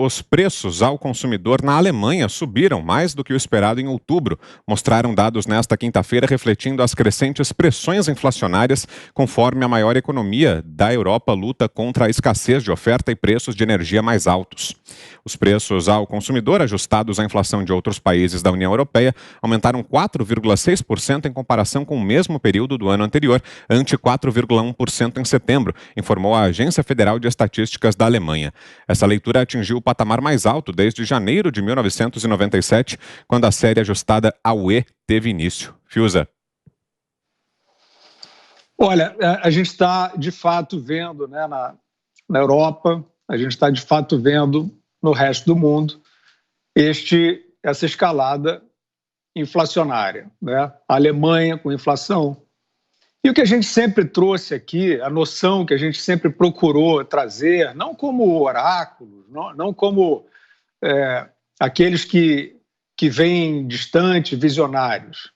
Os preços ao consumidor na Alemanha subiram mais do que o esperado em outubro, mostraram dados nesta quinta-feira refletindo as crescentes pressões inflacionárias, conforme a maior economia da Europa luta contra a escassez de oferta e preços de energia mais altos. Os preços ao consumidor, ajustados à inflação de outros países da União Europeia, aumentaram 4,6% em comparação com o mesmo período do ano anterior, ante 4,1% em setembro, informou a Agência Federal de Estatísticas da Alemanha. Essa leitura atingiu o patamar mais alto desde janeiro de 1997, quando a série ajustada ao UE teve início. Fiuza. Olha, a gente está de fato vendo, né, na Europa, a gente está de fato vendo no resto do mundo essa escalada inflacionária, né? A Alemanha com inflação. E o que a gente sempre trouxe aqui, a noção que a gente sempre procurou trazer, não como oráculos, não como aqueles que vêm distante, visionários.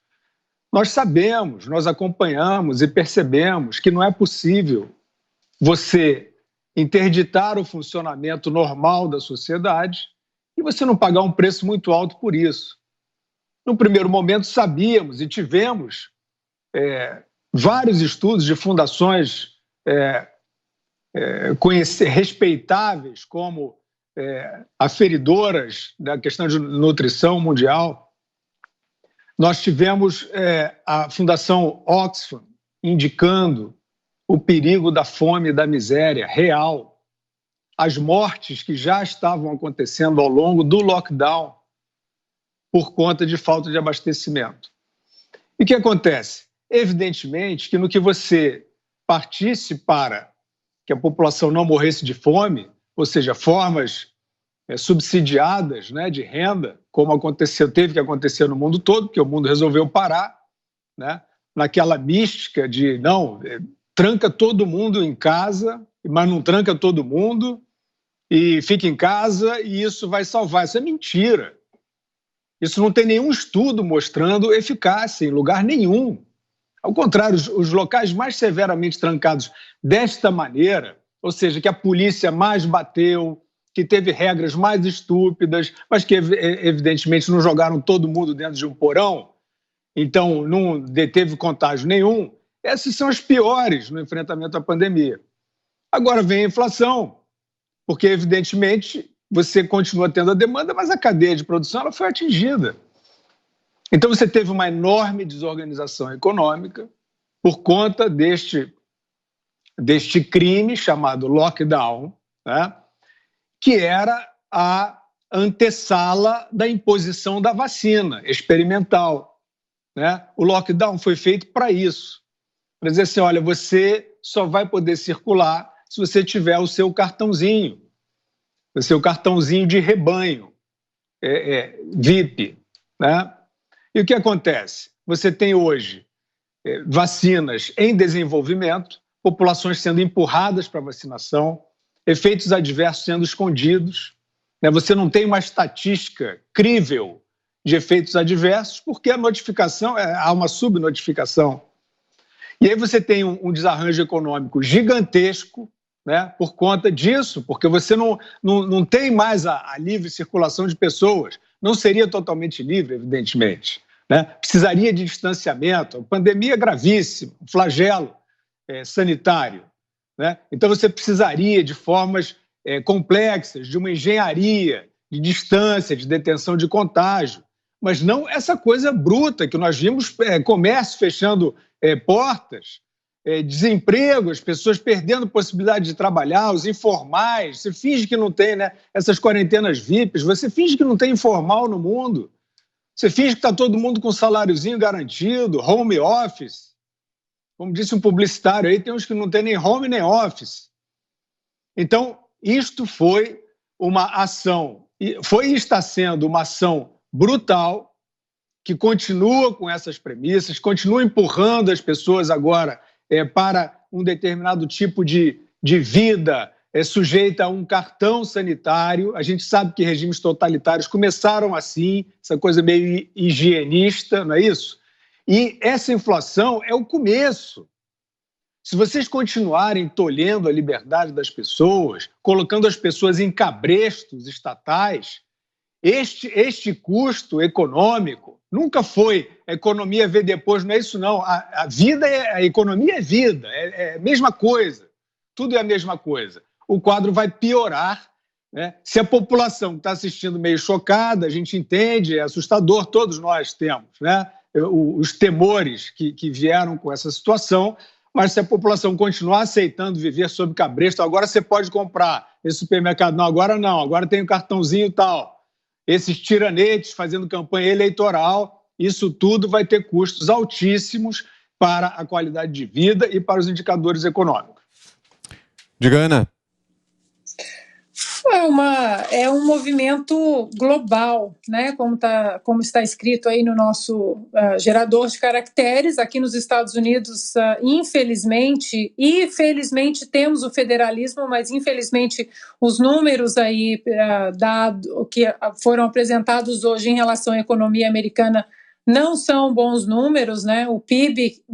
Nós sabemos, nós acompanhamos e percebemos que não é possível você interditar o funcionamento normal da sociedade e você não pagar um preço muito alto por isso. No primeiro momento sabíamos e tivemos vários estudos de fundações respeitáveis como aferidoras da questão de nutrição mundial. Nós tivemos a Fundação Oxfam indicando o perigo da fome e da miséria real, as mortes que já estavam acontecendo ao longo do lockdown por conta de falta de abastecimento. E o que acontece? Evidentemente que no que você partisse para que a população não morresse de fome, ou seja, formas subsidiadas, né, de renda, como teve que acontecer no mundo todo, porque o mundo resolveu parar, né, naquela mística de não, tranca todo mundo em casa, mas não tranca todo mundo e fica em casa e isso vai salvar. Isso é mentira. Isso não tem nenhum estudo mostrando eficácia em lugar nenhum. Ao contrário, os locais mais severamente trancados desta maneira, ou seja, que a polícia mais bateu, que teve regras mais estúpidas, mas que evidentemente não jogaram todo mundo dentro de um porão, então não deteve contágio nenhum, essas são as piores no enfrentamento à pandemia. Agora vem a inflação, porque evidentemente você continua tendo a demanda, mas a cadeia de produção ela foi atingida. Então você teve uma enorme desorganização econômica por conta deste crime chamado lockdown, né, que era a antessala da imposição da vacina experimental, né? O lockdown foi feito para isso, para dizer assim, olha, você só vai poder circular se você tiver o seu cartãozinho de rebanho, VIP, né? E o que acontece? Você tem hoje vacinas em desenvolvimento, populações sendo empurradas para a vacinação, efeitos adversos sendo escondidos, né? Você não tem uma estatística crível de efeitos adversos, porque a notificação, há uma subnotificação. E aí você tem um desarranjo econômico gigantesco, né, por conta disso, porque você não tem mais a livre circulação de pessoas, não seria totalmente livre, evidentemente, né? Precisaria de distanciamento, a pandemia é gravíssima, um flagelo sanitário, né? Então você precisaria de formas complexas, de uma engenharia, de distância, de detenção de contágio, mas não essa coisa bruta que nós vimos, comércio fechando portas, desemprego, as pessoas perdendo possibilidade de trabalhar, os informais, você finge que não tem, né, essas quarentenas VIPs, você finge que não tem informal no mundo, você finge que está todo mundo com saláriozinho garantido, home office, como disse um publicitário aí, tem uns que não tem nem home nem office. Então, isto foi uma ação, foi e está sendo uma ação brutal, que continua com essas premissas, continua empurrando as pessoas agora para um determinado tipo de vida sujeita a um cartão sanitário. A gente sabe que regimes totalitários começaram assim, essa coisa meio higienista, não é isso? E essa inflação é o começo. Se vocês continuarem tolhendo a liberdade das pessoas, colocando as pessoas em cabrestos estatais, este custo econômico nunca foi a economia vê depois, não é isso não. A vida, a economia é vida, é a mesma coisa. Tudo é a mesma coisa. O quadro vai piorar, né? Se a população está assistindo meio chocada, a gente entende, é assustador, todos nós temos, né? Os temores que vieram com essa situação, mas se a população continuar aceitando viver sob cabresto, agora você pode comprar esse supermercado, não, agora tem o cartãozinho e tal. Esses tiranetes fazendo campanha eleitoral, isso tudo vai ter custos altíssimos para a qualidade de vida e para os indicadores econômicos. Diga, Ana. É um movimento global, né? Como está escrito aí no nosso gerador de caracteres. Aqui nos Estados Unidos, infelizmente e felizmente temos o federalismo, mas infelizmente os números aí que foram apresentados hoje em relação à economia americana não são bons números, né? O PIB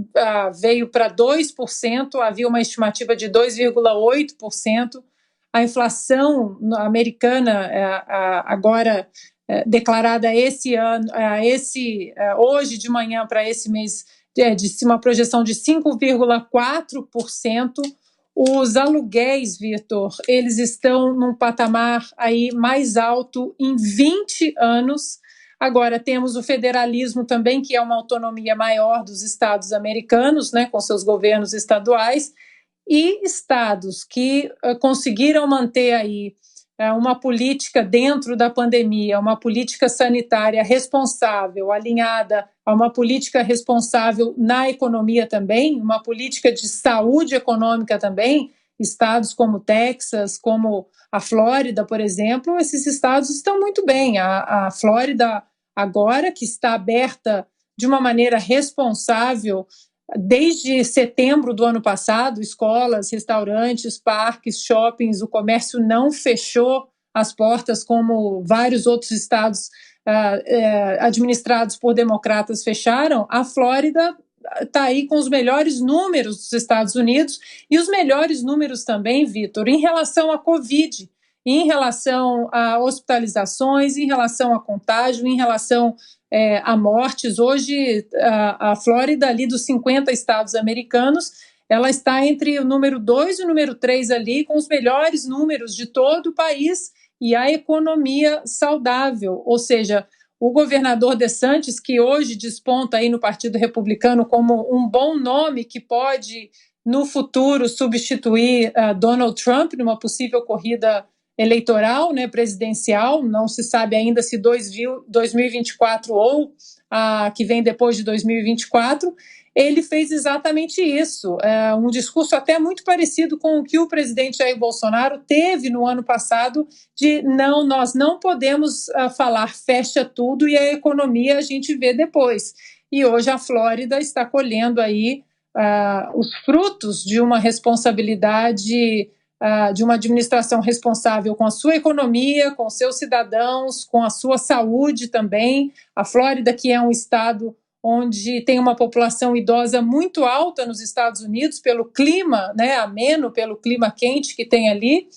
veio para 2%, havia uma estimativa de 2,8%. A inflação americana, agora declarada esse ano, hoje de manhã para esse mês, de uma projeção de 5,4%. Os aluguéis, Vitor, eles estão num patamar aí mais alto em 20 anos. Agora, temos o federalismo também, que é uma autonomia maior dos estados americanos, né, com seus governos estaduais, e estados que conseguiram manter aí uma política dentro da pandemia, uma política sanitária responsável, alinhada a uma política responsável na economia também, uma política de saúde econômica também, estados como Texas, como a Flórida, por exemplo, esses estados estão muito bem. A Flórida agora, que está aberta de uma maneira responsável, desde setembro do ano passado, escolas, restaurantes, parques, shoppings, o comércio não fechou as portas como vários outros estados administrados por democratas fecharam. A Flórida está aí com os melhores números dos Estados Unidos e os melhores números também, Vitor, em relação à Covid, em relação a hospitalizações, em relação a contágio, em relação a mortes. Hoje, a Flórida, ali dos 50 estados americanos, ela está entre o número 2 e o número 3 ali, com os melhores números de todo o país e a economia saudável. Ou seja, o governador DeSantis, que hoje desponta aí no Partido Republicano como um bom nome que pode, no futuro, substituir Donald Trump numa possível corrida eleitoral, né, presidencial, não se sabe ainda se 2024 ou que vem depois de 2024, ele fez exatamente isso, um discurso até muito parecido com o que o presidente Jair Bolsonaro teve no ano passado, de nós não podemos falar fecha tudo e a economia a gente vê depois. E hoje a Flórida está colhendo aí os frutos de uma responsabilidade, de uma administração responsável com a sua economia, com seus cidadãos, com a sua saúde também. A Flórida, que é um estado onde tem uma população idosa muito alta nos Estados Unidos, pelo clima, né, ameno, pelo clima quente que tem ali,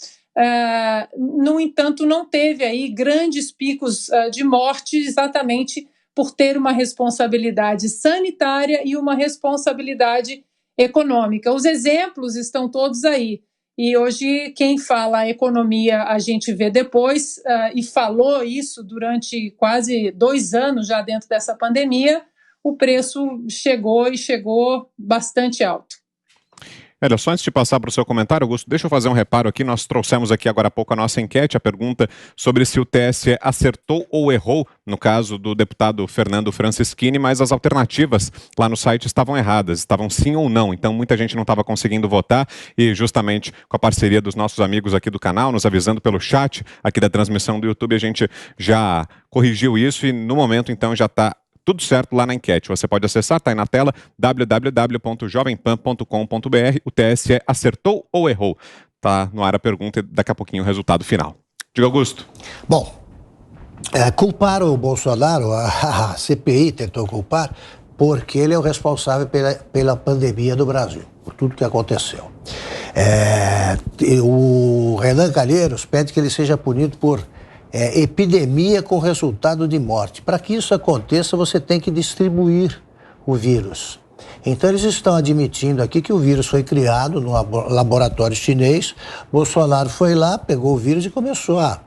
no entanto, não teve aí grandes picos de morte exatamente por ter uma responsabilidade sanitária e uma responsabilidade econômica. Os exemplos estão todos aí. E hoje quem fala a economia a gente vê depois, e falou isso durante quase 2 anos já dentro dessa pandemia, o preço chegou bastante alto. Olha, só antes de passar para o seu comentário, Augusto, deixa eu fazer um reparo aqui. Nós trouxemos aqui agora há pouco a nossa enquete, a pergunta sobre se o TSE acertou ou errou, no caso do deputado Fernando Francischini, mas as alternativas lá no site estavam erradas, estavam sim ou não. Então muita gente não estava conseguindo votar e justamente com a parceria dos nossos amigos aqui do canal, nos avisando pelo chat aqui da transmissão do YouTube, a gente já corrigiu isso e no momento então já está tudo certo lá na enquete. Você pode acessar, está aí na tela, www.jovempan.com.br. O TSE acertou ou errou? Está no ar a pergunta e daqui a pouquinho o resultado final. Diga, Augusto. Bom, culparam o Bolsonaro, a CPI tentou culpar, porque ele é o responsável pela pandemia do Brasil. por tudo que aconteceu. O Renan Calheiros pede que ele seja punido por epidemia com resultado de morte. Para que isso aconteça, você tem que distribuir o vírus. Então, eles estão admitindo aqui que o vírus foi criado no laboratório chinês. Bolsonaro foi lá, pegou o vírus e começou a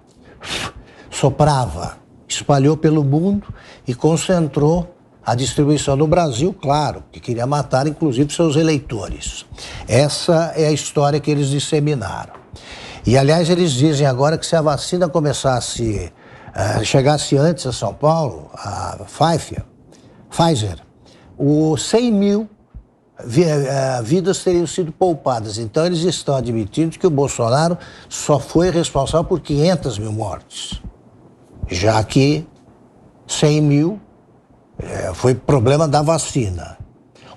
soprava, espalhou pelo mundo e concentrou a distribuição no Brasil, claro, que queria matar inclusive seus eleitores. Essa é a história que eles disseminaram. E, aliás, eles dizem agora que se a vacina começasse, chegasse antes a São Paulo, a Pfizer, 100 mil vidas teriam sido poupadas. Então, eles estão admitindo que o Bolsonaro só foi responsável por 500 mil mortes, já que 100 mil foi problema da vacina,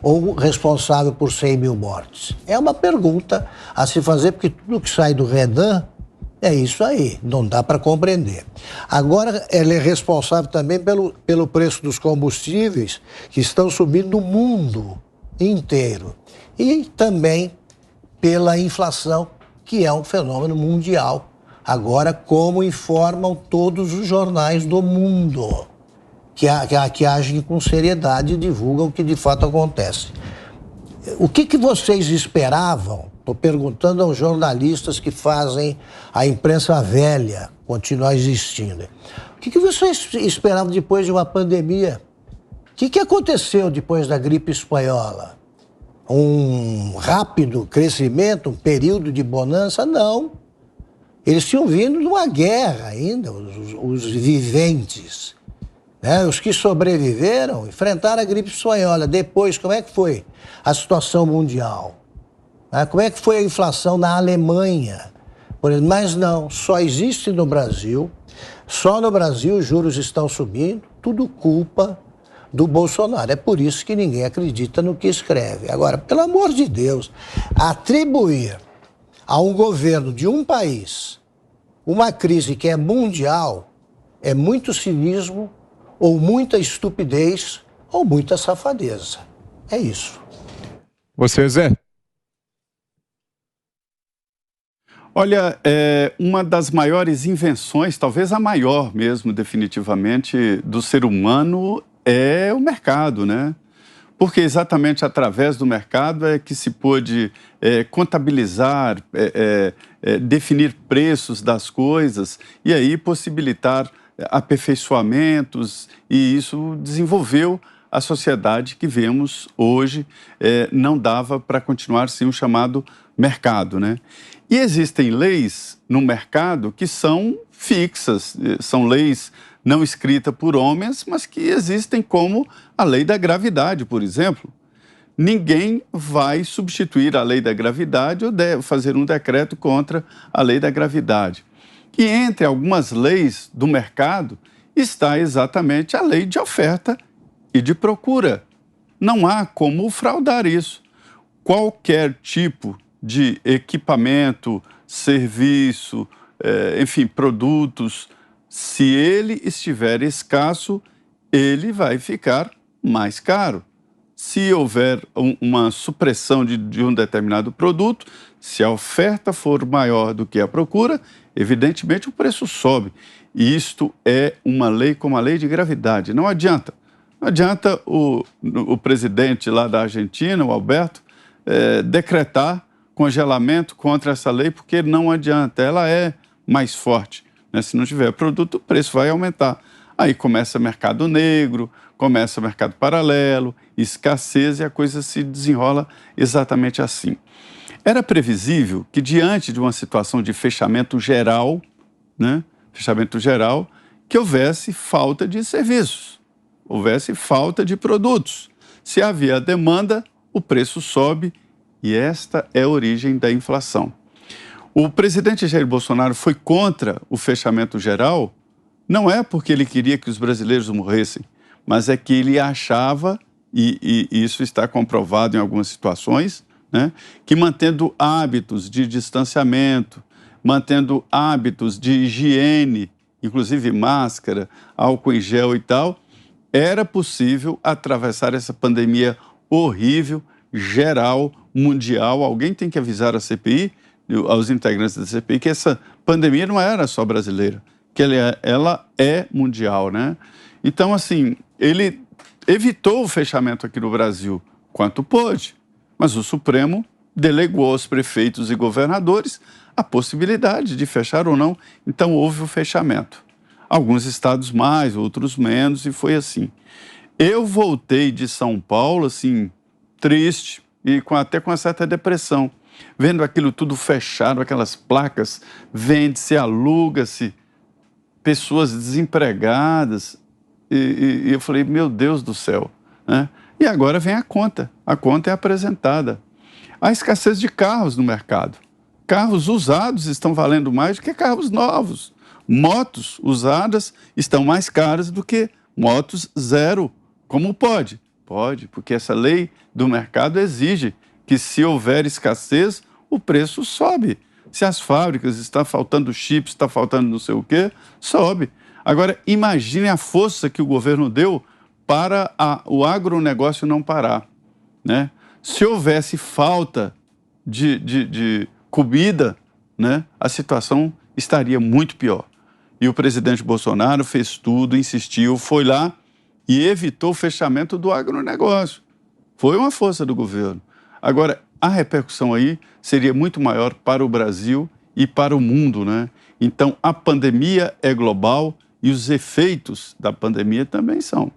ou responsável por 100 mil mortes. É uma pergunta a se fazer, porque tudo que sai do Renan é isso aí, não dá para compreender. Agora, ele é responsável também pelo preço dos combustíveis, que estão subindo no mundo inteiro. E também pela inflação, que é um fenômeno mundial. Agora, como informam todos os jornais do mundo, que agem com seriedade e divulgam o que de fato acontece. O que vocês esperavam? Estou perguntando aos jornalistas que fazem a imprensa velha continuar existindo. O que vocês esperavam depois de uma pandemia? O que aconteceu depois da gripe espanhola? Um rápido crescimento, um período de bonança? Não. Eles tinham vindo de uma guerra ainda, os viventes. Os que sobreviveram enfrentaram a gripe espanhola. Depois, como é que foi a situação mundial? Como é que foi a inflação na Alemanha? Mas não, só existe no Brasil. Só no Brasil os juros estão subindo. Tudo culpa do Bolsonaro. É por isso que ninguém acredita no que escreve. Agora, pelo amor de Deus, atribuir a um governo de um país uma crise que é mundial é muito cinismo, ou muita estupidez, ou muita safadeza. É isso. Você, Zé? Olha, uma das maiores invenções, talvez a maior mesmo, definitivamente, do ser humano é o mercado, né? Porque exatamente através do mercado é que se pôde contabilizar, definir preços das coisas e aí possibilitar aperfeiçoamentos, e isso desenvolveu a sociedade que vemos hoje. Não dava para continuar sem o chamado mercado, né? E existem leis no mercado que são fixas, são leis não escritas por homens, mas que existem, como a lei da gravidade, por exemplo. Ninguém vai substituir a lei da gravidade ou fazer um decreto contra a lei da gravidade. E entre algumas leis do mercado está exatamente a lei de oferta e de procura. Não há como fraudar isso. Qualquer tipo de equipamento, serviço, enfim, produtos, se ele estiver escasso, ele vai ficar mais caro. Se houver uma supressão de um determinado produto, se a oferta for maior do que a procura, evidentemente o preço sobe. E isto é uma lei como a lei de gravidade. Não adianta. Não adianta o presidente lá da Argentina, o Alberto, decretar congelamento contra essa lei, porque não adianta. Ela é mais forte, né? Se não tiver produto, o preço vai aumentar. Aí começa mercado negro, começa mercado paralelo, escassez, e a coisa se desenrola exatamente assim. Era previsível que, diante de uma situação de fechamento geral, né, que houvesse falta de serviços, houvesse falta de produtos. Se havia demanda, o preço sobe, e esta é a origem da inflação. O presidente Jair Bolsonaro foi contra o fechamento geral, não é porque ele queria que os brasileiros morressem, mas é que ele achava, e isso está comprovado em algumas situações, né, que mantendo hábitos de distanciamento, mantendo hábitos de higiene, inclusive máscara, álcool em gel e tal, era possível atravessar essa pandemia horrível, geral, mundial. Alguém tem que avisar a CPI, aos integrantes da CPI, que essa pandemia não era só brasileira, que ela é mundial, né? Então, assim, ele evitou o fechamento aqui no Brasil quanto pôde, mas o Supremo delegou aos prefeitos e governadores a possibilidade de fechar ou não. Então, houve o fechamento. Alguns estados mais, outros menos, e foi assim. Eu voltei de São Paulo, assim, triste e até com uma certa depressão, vendo aquilo tudo fechado, aquelas placas, vende-se, aluga-se, pessoas desempregadas, e eu falei, meu Deus do céu, né? E agora vem a conta é apresentada. A escassez de carros no mercado. Carros usados estão valendo mais do que carros novos. Motos usadas estão mais caras do que motos zero. Como pode? Pode, porque essa lei do mercado exige que, se houver escassez, o preço sobe. Se as fábricas estão faltando chips, está faltando não sei o quê, sobe. Agora, imagine a força que o governo deu para o agronegócio não parar, né? Se houvesse falta de comida, né, a situação estaria muito pior. E o presidente Bolsonaro fez tudo, insistiu, foi lá e evitou o fechamento do agronegócio. Foi uma força do governo. Agora, a repercussão aí seria muito maior para o Brasil e para o mundo, né? Então, a pandemia é global e os efeitos da pandemia também são.